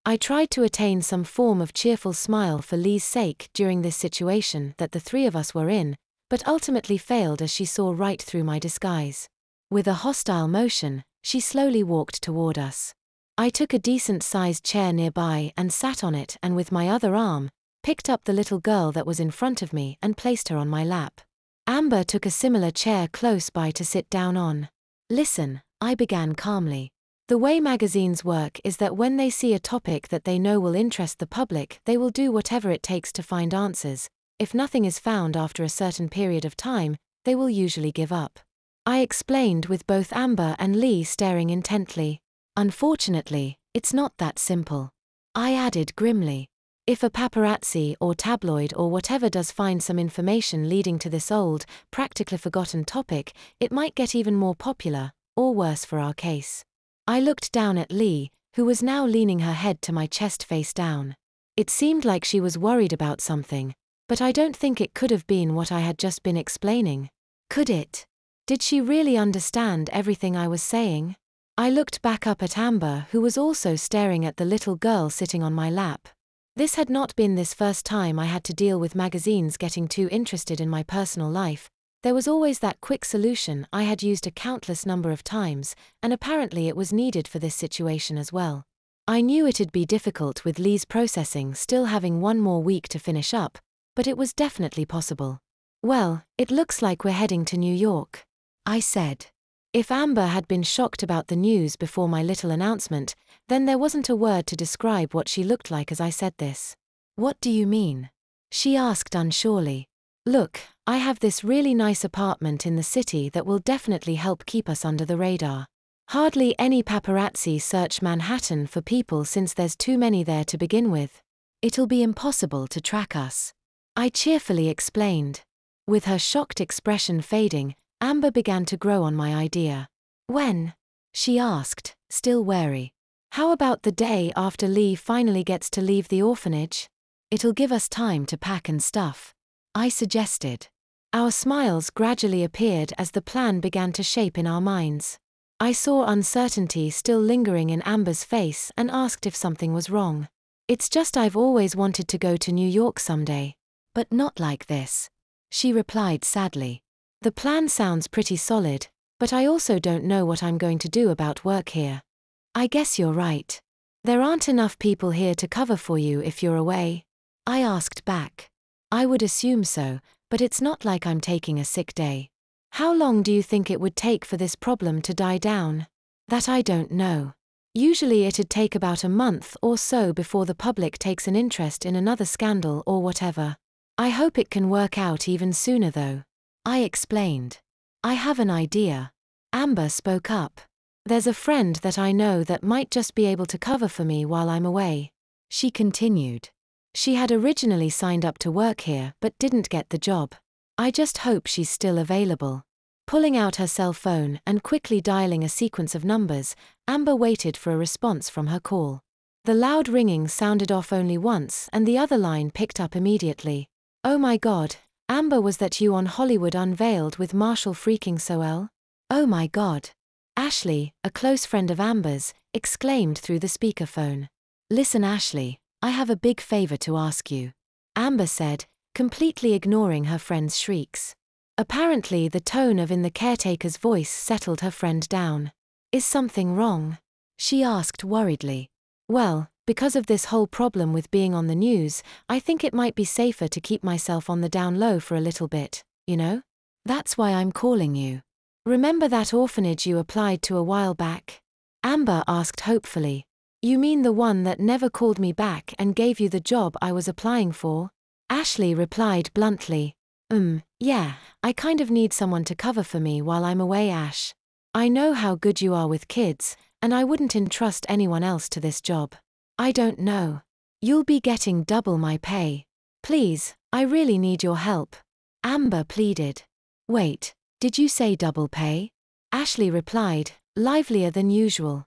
I tried to attain some form of cheerful smile for Lee's sake during this situation that the three of us were in, but ultimately failed as she saw right through my disguise. With a hostile motion, she slowly walked toward us. I took a decent-sized chair nearby and sat on it, and with my other arm, picked up the little girl that was in front of me and placed her on my lap. Amber took a similar chair close by to sit down on. "Listen," I began calmly. "The way magazines work is that when they see a topic that they know will interest the public, they will do whatever it takes to find answers. If nothing is found after a certain period of time, they will usually give up." I explained, with both Amber and Lee staring intently. "Unfortunately, it's not that simple," I added grimly. "If a paparazzi or tabloid or whatever does find some information leading to this old, practically forgotten topic, it might get even more popular, or worse for our case." I looked down at Lee, who was now leaning her head to my chest face down. It seemed like she was worried about something, but I don't think it could have been what I had just been explaining. Could it? Did she really understand everything I was saying? I looked back up at Amber, who was also staring at the little girl sitting on my lap. This had not been this first time I had to deal with magazines getting too interested in my personal life. There was always that quick solution I had used a countless number of times, and apparently it was needed for this situation as well. I knew it'd be difficult with Lee's processing still having one more week to finish up, but it was definitely possible. "Well, it looks like we're heading to New York," I said. If Amber had been shocked about the news before my little announcement, then there wasn't a word to describe what she looked like as I said this. "What do you mean?" she asked unsurely. "Look, I have this really nice apartment in the city that will definitely help keep us under the radar. Hardly any paparazzi search Manhattan for people since there's too many there to begin with. It'll be impossible to track us," I cheerfully explained. With her shocked expression fading, Amber began to grow on my idea. "When?" she asked, still wary. "How about the day after Lee finally gets to leave the orphanage? It'll give us time to pack and stuff," I suggested. Our smiles gradually appeared as the plan began to shape in our minds. I saw uncertainty still lingering in Amber's face and asked if something was wrong. "It's just I've always wanted to go to New York someday. But not like this," she replied sadly. "The plan sounds pretty solid, but I also don't know what I'm going to do about work here." "I guess you're right. There aren't enough people here to cover for you if you're away?" I asked back. "I would assume so, but it's not like I'm taking a sick day." "How long do you think it would take for this problem to die down?" "That I don't know. Usually it'd take about a month or so before the public takes an interest in another scandal or whatever. I hope it can work out even sooner though," I explained. "I have an idea." Amber spoke up. "There's a friend that I know that might just be able to cover for me while I'm away," she continued. "She had originally signed up to work here but didn't get the job. I just hope she's still available." Pulling out her cell phone and quickly dialing a sequence of numbers, Amber waited for a response from her call. The loud ringing sounded off only once and the other line picked up immediately. "Oh my God, Amber, was that you on Hollywood Unveiled with Marshall freaking Soel?" "Oh my God." Ashley, a close friend of Amber's, exclaimed through the speakerphone. "Listen Ashley, I have a big favor to ask you," Amber said, completely ignoring her friend's shrieks. Apparently the tone of in the caretaker's voice settled her friend down. "Is something wrong?" she asked worriedly. "Well, because of this whole problem with being on the news, I think it might be safer to keep myself on the down low for a little bit, you know? That's why I'm calling you. Remember that orphanage you applied to a while back?" Amber asked hopefully. "You mean the one that never called me back and gave you the job I was applying for?" Ashley replied bluntly. Yeah, I kind of need someone to cover for me while I'm away, Ash. I know how good you are with kids, and I wouldn't entrust anyone else to this job. I don't know. You'll be getting double my pay. Please, I really need your help," Amber pleaded. "Wait, did you say double pay?" Ashley replied, livelier than usual.